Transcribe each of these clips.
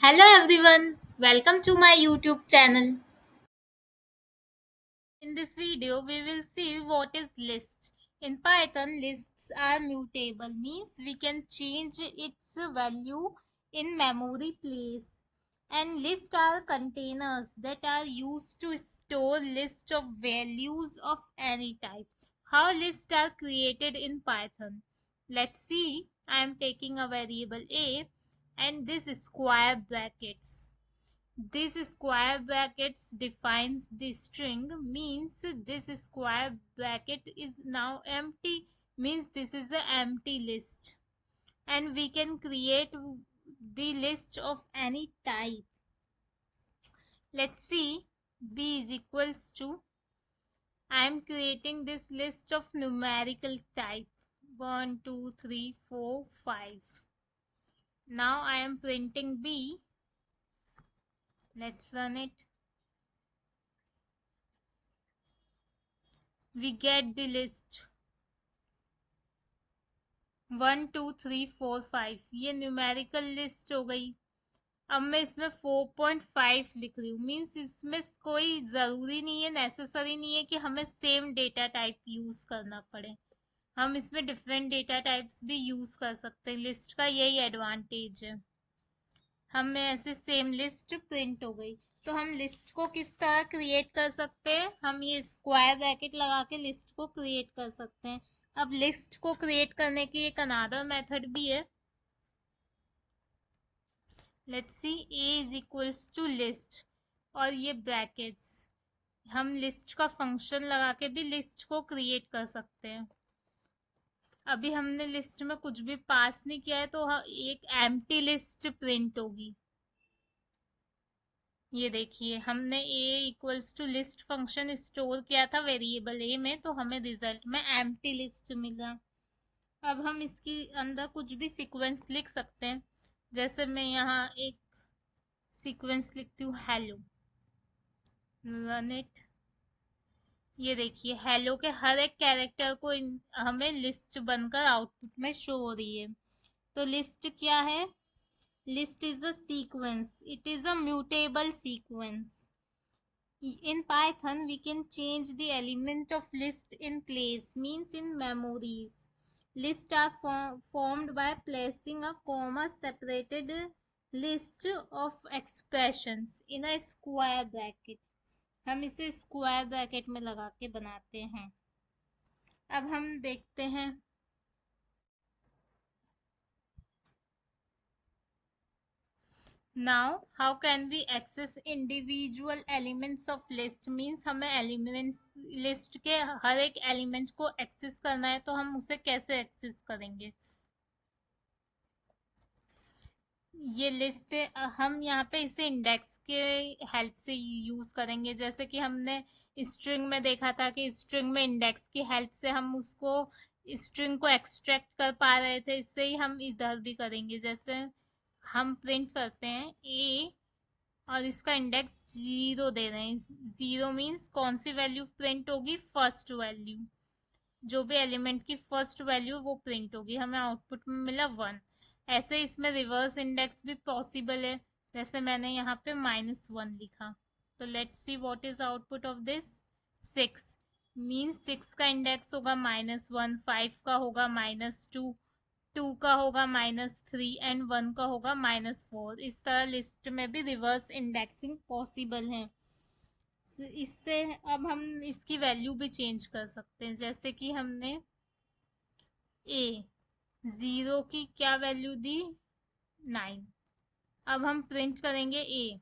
Hello everyone, welcome to my YouTube channel. In this video, we will see what is list. In Python, lists are mutable, means we can change its value in memory place. And lists are containers that are used to store list of values of any type. How lists are created in Python? Let's see. I am taking a variable a and this square brackets. This square brackets defines the string, means this square bracket is now empty, means this is an empty list, and we can create the list of any type. Let's see. B is equals to, I am creating this list of numerical type 1 2 3 4 5. Now I am printing B. Let's run it. We get the list 1 2 3 4 5। ये numerical list हो गई। अब मैं इसमें 4.5 लिख रही हूँ, means इसमें कोई ज़रूरी नहीं है, नेसेसरी नहीं है कि हमें सेम डेटा टाइप यूज़ करना पड़े। हम इसमें डिफरेंट डेटा टाइप्स भी यूज़ कर सकते हैं। लिस्ट का यही एडवांटेज है। हमें ऐसे सेम लिस्ट प्रिंट हो गई। तो हम लिस्ट को किस तरह क्रिएट कर सकते हैं? हम ये स्क्वायर ब्रैकेट लगा के लिस्ट को क्रिएट कर सकते हैं। अब लिस्ट को क्रिएट करने की एक अनदर मेथड भी है। Let's see, a is equals to list और ये ब्रैकेट्स, हम लिस्ट का फंक्शन लगा के भी लिस्ट को क्रिएट कर सकते हैं। अभी हमने लिस्ट में कुछ भी पास नहीं किया है तो एक एम्प्टी लिस्ट प्रिंट होगी। ये देखिए, हमने a equals to list function store किया था वेरिएबल a में, तो हमें रिजल्ट में एम्प्टी लिस्ट मिला। अब हम इसके अंदर कुछ भी सीक्वेंस लिख सकते हैं। जैसे मैं यहाँ एक सीक्वेंस लिखती हूँ हेलो, रन इट। ये देखिए, हेलो के हर एक कैरेक्टर को हमें लिस्ट बनकर आउटपुट में शो हो रही है। तो लिस्ट क्या है? List is a sequence. It is a mutable sequence. In Python, we can change the element of list in place, means in memories. Lists are formed by placing a comma separated list of expressions in a square bracket. हम इसे square bracket में लगा के बनाते हैं। अब हम देखते हैं now how can we access individual elements of list, means हमें एलिमेंट्स लिस्ट के हर एक एलिमेंट को एक्सेस करना है, तो हम उसे कैसे एक्सेस करेंगे? ये लिस्ट हम यहाँ पे इसे इंडेक्स के हेल्प से यूज करेंगे। जैसे कि हमने स्ट्रिंग में देखा था कि स्ट्रिंग में इंडेक्स की हेल्प से हम उसको स्ट्रिंग को एक्सट्रैक्ट कर पा रहे थे, इससे ही हम इधर भी करेंगे। जैसे हम प्रिंट करते हैं ए और इसका इंडेक्स 0 दे रहे हैं। 0 मीन्स कौन सी वैल्यू प्रिंट होगी? फर्स्ट वैल्यू, जो भी एलिमेंट की फर्स्ट वैल्यू वो प्रिंट होगी। हमें आउटपुट में मिला 1। ऐसे इसमें रिवर्स इंडेक्स भी पॉसिबल है। जैसे मैंने यहाँ पे -1 लिखा, तो let's see what is output of this. 6 means 6 का इंडेक्स होगा -1, 5 का होगा -2, 2 का होगा -3 एंड 1 का होगा -4। इस तरह लिस्ट में भी रिवर्स इंडेक्सिंग पॉसिबल है। इससे अब हम इसकी वैल्यू भी चेंज कर सकते हैं। जैसे कि हमने ए 0 की क्या वैल्यू दी? 9। अब हम प्रिंट करेंगे ए,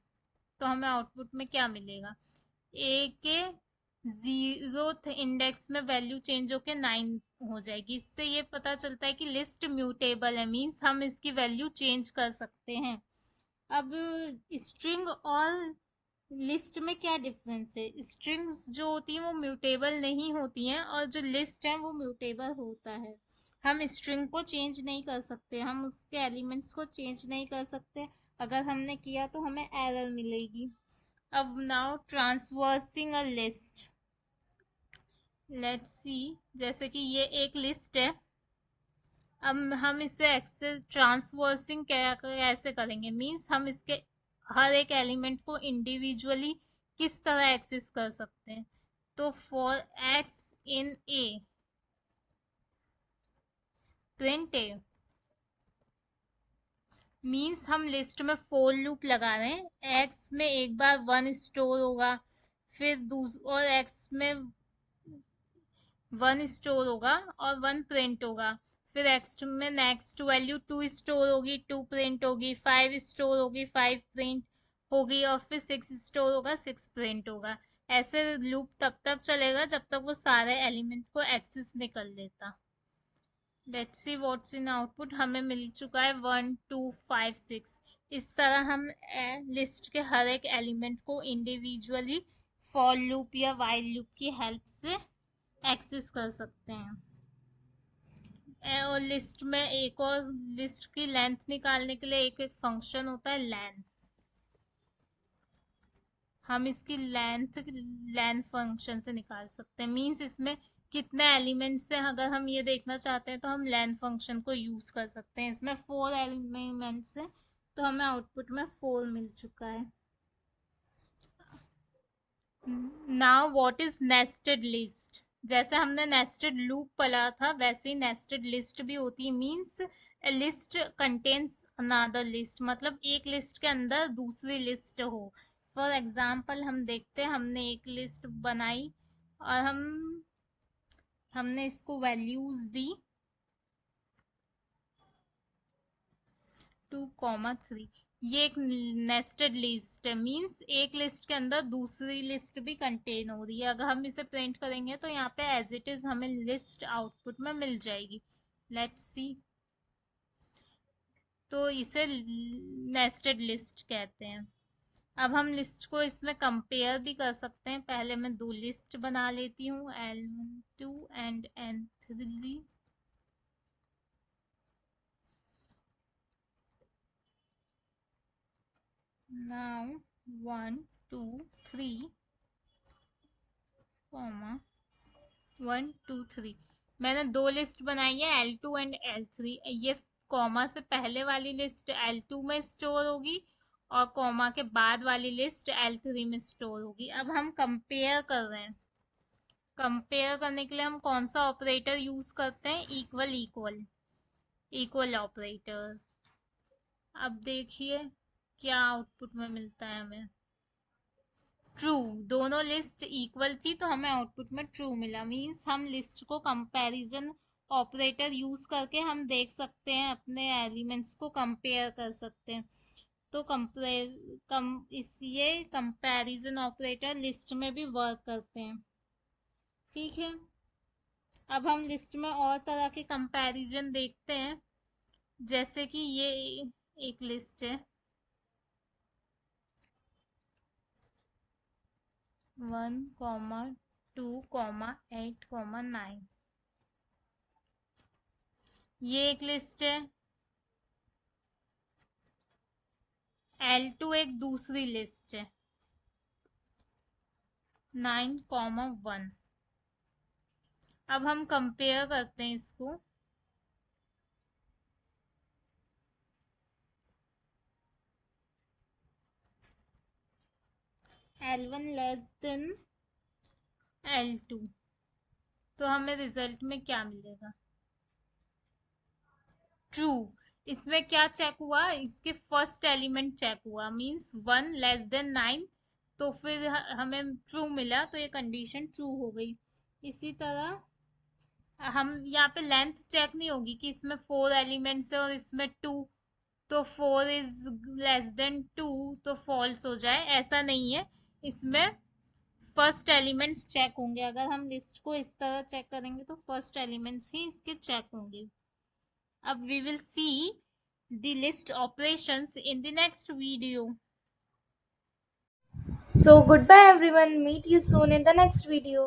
तो हमें आउटपुट में क्या मिलेगा? ए के 0th इंडेक्स में वैल्यू चेंज होके 9 हो जाएगी। इससे ये पता चलता है कि लिस्ट म्यूटेबल है, मीन्स हम इसकी वैल्यू चेंज कर सकते हैं। अब स्ट्रिंग और लिस्ट में क्या डिफरेंस है? स्ट्रिंग्स जो होती हैं वो म्यूटेबल नहीं होती हैं, और जो लिस्ट है वो म्यूटेबल होता है। हम स्ट्रिंग को चेंज नहीं कर सकते, हम उसके एलिमेंट्स को चेंज नहीं कर सकते। अगर हमने किया तो हमें एरर मिलेगी। अब now traversing a list, let's see. जैसे कि ये एक लिस्ट है, अब हम इसे एक्सेस ट्रांसवर्सिंग कैसे करेंगे, मीन्स हम इसके हर एक एलिमेंट को इंडिविजुअली किस तरह एक्सेस कर सकते हैं। तो for x in A, print A, means हम लिस्ट में फोर लूप लगा रहे हैं। एक्स में एक बार वन स्टोर होगा, फिर और एक्स में वन स्टोर होगा और वन प्रिंट होगा। फिर एक्स में नेक्स्ट वैल्यू टू स्टोर होगी, टू प्रिंट होगी, फाइव स्टोर होगी, फाइव प्रिंट होगी, और फिर सिक्स स्टोर होगा, सिक्स प्रिंट होगा। ऐसे लूप तब तक चलेगा जब तक वो सारे एलिमेंट को एक्सेस नहीं कर लेता। Let's see what's in output. हमें मिल चुका है 1 2 5 6। इस तरह हम लिस्ट के हर एक एलिमेंट को इंडिविजुअली फॉर लूप या वाइल लूप की हेल्प से एक्सेस कर सकते हैं। और लिस्ट में एक और, लिस्ट की लेंथ निकालने के लिए एक एक फंक्शन होता है लेंथ। हम इसकी लेंथ फंक्शन से निकाल सकते हैं। मींस इसमें कितने एलिमेंट्स हैं अगर हम ये देखना चाहते हैं तो हम लेंथ फंक्शन को यूज कर सकते हैं। इसमें 4 एलिमेंट्स हैं तो हमें आउटपुट में 4 मिल चुका है। Now what is nested list. जैसे हमने नेस्टेड लूप पढ़ा था वैसे ही नेस्टेड लिस्ट भी होती है। Means list contains another list, मतलब एक लिस्ट के अंदर दूसरी लिस्ट हो। फॉर एग्जाम्पल हम देखते हैं, हमने एक लिस्ट बनाई और हमने इसको वैल्यूज दी 2 3। ये एक नेस्टेड लिस्ट है, मींस एक लिस्ट के अंदर दूसरी लिस्ट भी कंटेन हो रही है। अगर हम इसे प्रिंट करेंगे तो यहाँ पे एज इट इज हमें लिस्ट आउटपुट में मिल जाएगी। Let's see. तो इसे नेस्टेड लिस्ट कहते हैं। अब हम लिस्ट को इसमें कंपेयर भी कर सकते हैं। पहले मैं दो लिस्ट बना लेती हूँ, L2 and N3। Now 1 2 3 comma 1 2 3। मैंने दो लिस्ट बनाई है, L2 एंड L3। ये कॉमा से पहले वाली लिस्ट L2 में स्टोर होगी और कॉमा के बाद वाली लिस्ट L3 में स्टोर होगी। अब हम कंपेयर कर रहे हैं। कंपेयर करने के लिए हम कौन सा ऑपरेटर यूज करते हैं, इक्वल इक्वल इक्वल ऑपरेटर। अब देखिए क्या आउटपुट में मिलता है हमें। ट्रू, दोनों लिस्ट इक्वल थी तो हमें आउटपुट में ट्रू मिला। मींस हम लिस्ट को कंपैरिजन ऑपरेटर यूज करके हम देख सकते हैं, अपने एलिमेंट्स को कंपेयर कर सकते हैं। तो ये कंपैरिजन ऑपरेटर लिस्ट में भी वर्क करते हैं। ठीक है, अब हम लिस्ट में और तरह के कंपैरिजन देखते हैं। जैसे कि ये एक लिस्ट है 1 2 8 9। ये एक लिस्ट है। L2 एक दूसरी लिस्ट है 9 1। अब हम कंपेयर करते हैं इसको। L1 लेस देन L2, तो हमें रिजल्ट में क्या मिलेगा, ट्रू। इसमें क्या चेक हुआ, इसके फर्स्ट एलिमेंट चेक हुआ, मींस 1 लेस देन 9, तो फिर हमें ट्रू मिला, तो ये कंडीशन ट्रू हो गई। इसी तरह हम यहाँ पे लेंथ चेक नहीं होगी कि इसमें 4 एलिमेंट्स है और इसमें 2, तो 4 इज लेस देन 2 तो फॉल्स हो जाए, ऐसा नहीं है। इसमें फर्स्ट एलिमेंट्स चेक होंगे। अगर हम लिस्ट को इस तरह चेक करेंगे तो फर्स्ट एलिमेंट्स ही इसके चेक होंगे। अब we will see the list operations in the next video. So goodbye everyone. Meet you soon in the next video.